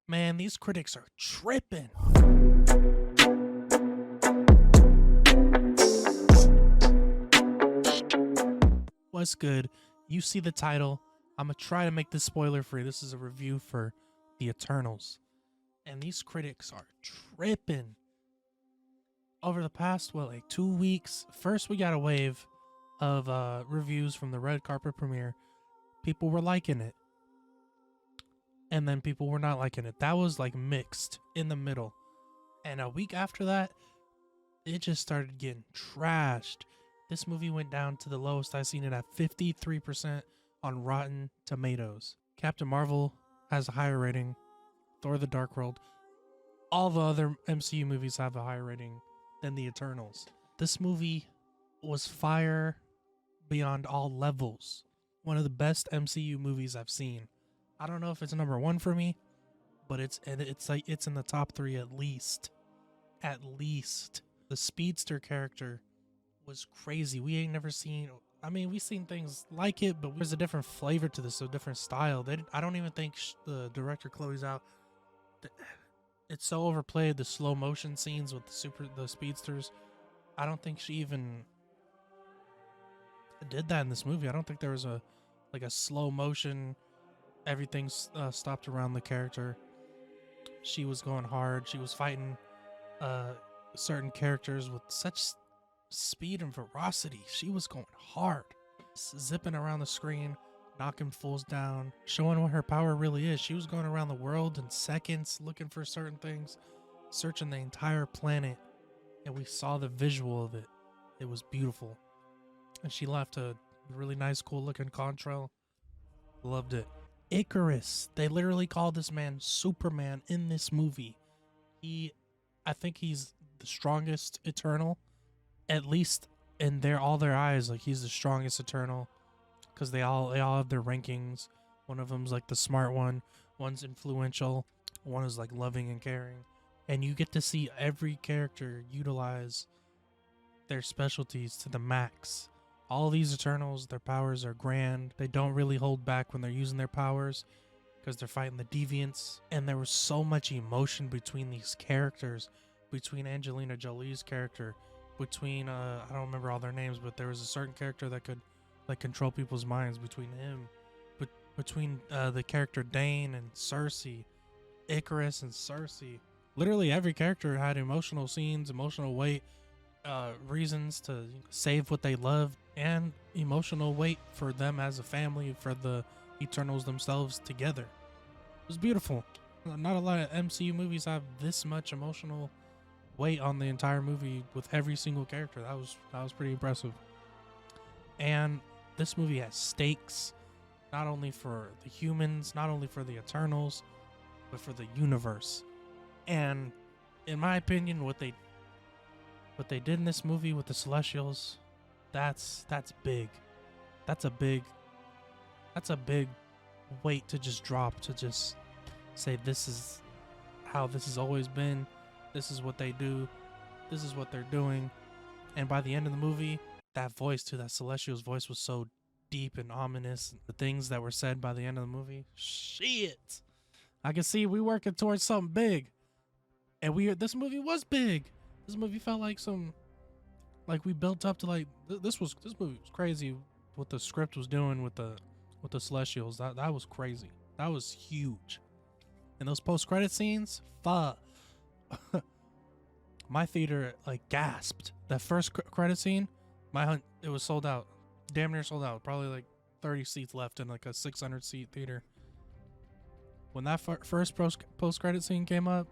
Man, these critics are tripping. What's good? You see the title. I'm gonna try to make this spoiler free. This is a review for The Eternals. And these critics are tripping. Over the past, like 2 weeks, first we got a wave of reviews from the red carpet premiere. People were liking it. And then people were not liking it. That was like mixed in the middle. And a week after that, it just started getting trashed. This movie went down to the lowest I've seen it at 53% on Rotten Tomatoes. Captain Marvel has a higher rating. Thor: The Dark World. All the other MCU movies have a higher rating than The Eternals. This movie was fire beyond all levels. One of the best MCU movies I've seen. I don't know if it's number one for me, but it's like it's in the top 3 at least. At least. The speedster character was crazy. We ain't never seen. I mean, we've seen things like it, but there's a different flavor to this, a different style. I don't even think the director Chloe Zhao. It's so overplayed. The slow motion scenes with the speedsters. I don't think she even did that in this movie. I don't think there was a slow motion. Everything's stopped around the character. She was going hard. She was fighting certain characters with such speed and ferocity. She was going hard, zipping around the screen, knocking fools down, showing what her power really is. She was going around the world in seconds, looking for certain things, searching the entire planet, and we saw the visual of it. It was beautiful. And she left a really nice, cool looking contrail. Loved it. Icarus. They literally called this man Superman in this movie. I think he's the strongest Eternal, at least in all their eyes. Like, he's the strongest Eternal because they all have their rankings. One of them's like the smart one, one's influential, one is like loving and caring, and you get to see every character utilize their specialties to the max. All these Eternals, their powers are grand. They don't really hold back when they're using their powers because they're fighting the deviants. And there was so much emotion between these characters, between Angelina Jolie's character, between I don't remember all their names, but there was a certain character that could like control people's minds. Between him, between the character Dane and Cersei, Icarus and Cersei. Literally every character had emotional scenes, emotional weight, reasons to save what they loved, and emotional weight for them as a family, for the Eternals themselves together. It was beautiful. Not a lot of MCU movies have this much emotional weight on the entire movie with every single character. That was pretty impressive. And this movie has stakes, not only for the humans, not only for the Eternals, but for the universe. And in my opinion, what they did in this movie with the Celestials, that's big. That's a big weight to just drop, to just say this is how this has always been. This is what they do. This is what they're doing. And by the end of the movie, that Celestial's voice was so deep and ominous. The things that were said by the end of the movie, shit. I can see we working towards something big. And this movie was big. This movie felt like we built up to like this movie was crazy. What the script was doing with the Celestials, that was crazy. That was huge. And those post-credit scenes, fuck. My theater like gasped. That first credit scene, it was sold out, damn near sold out. Probably like 30 seats left in like a 600 seat theater. When that first post-credit scene came up,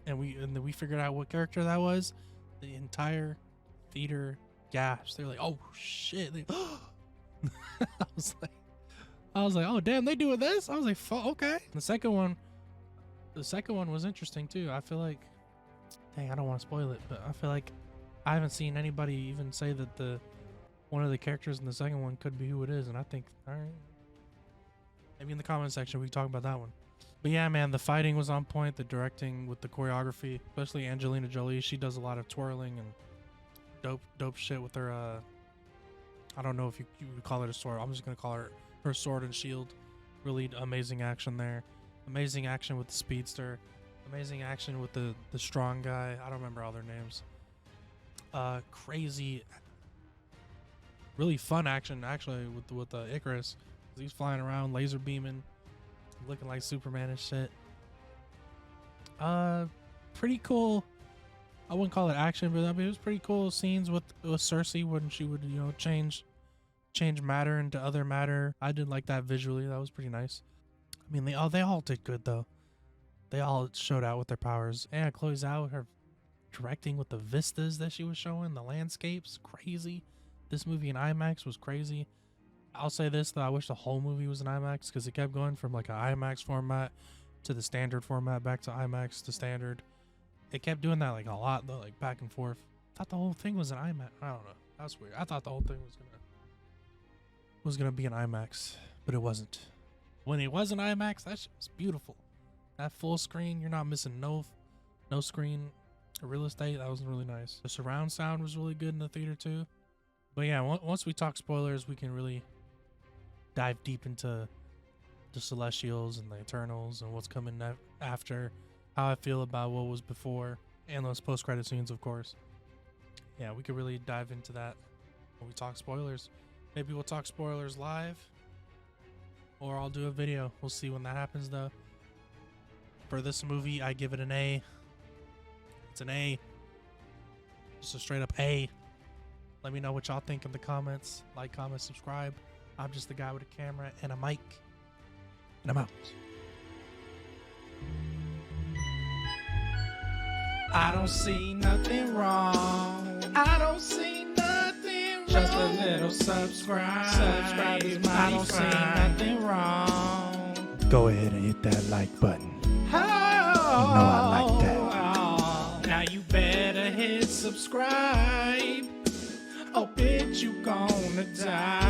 and we figured out what character that was, the entire theater gasped. They're like, "Oh shit!" I was like, "Oh damn, they doing this?" I was like, "Okay." The second one was interesting too. I feel like, dang, I don't want to spoil it, but I feel like I haven't seen anybody even say that one of the characters in the second one could be who it is, and I think, all right, maybe in the comment section we can talk about that one. But yeah, man, the fighting was on point. The directing with the choreography, especially Angelina Jolie, she does a lot of twirling and dope shit with her. I don't know if you would call it a sword. I'm just gonna call her sword and shield. Really amazing action there. Amazing action with the speedster. Amazing action with the strong guy. I don't remember all their names. Crazy, really fun action actually with the Icarus. He's flying around, laser beaming, looking like Superman and shit. Pretty cool. I wouldn't call it action, but I mean, it was pretty cool scenes with Cersei when she would, you know, change matter into other matter. I did like that visually. That was pretty nice. I mean, they all did good though. They all showed out with their powers. And Chloe Zhao, her directing with the vistas that she was showing, the landscapes, crazy. This movie in IMAX was crazy. I'll say this though, I wish the whole movie was in IMAX because it kept going from like an IMAX format to the standard format, back to IMAX to standard. It kept doing that like a lot though, like back and forth. I thought the whole thing was an IMAX. I don't know. That's weird. I thought the whole thing was gonna be an IMAX, but it wasn't. When it was an IMAX, that shit was beautiful. That full screen, you're not missing no screen real estate. That was really nice. The surround sound was really good in the theater too. But yeah, once we talk spoilers, we can really dive deep into the Celestials and the Eternals and what's coming after, how I feel about what was before, and those post-credit scenes, of course. Yeah, we could really dive into that when we talk spoilers. Maybe we'll talk spoilers live, or I'll do a video. We'll see when that happens, though. For this movie, I give it an A. It's an A. Just a straight up A. Let me know what y'all think in the comments. Like, comment, subscribe. I'm just the guy with a camera and a mic. And I'm out. I don't see nothing wrong. I don't see nothing wrong. Just a little subscribe. Subscribe is mighty I don't fine. See nothing wrong. Go ahead and hit that like button. Oh, you know I like that. Oh, now you better hit subscribe. Oh, bitch, you gonna die.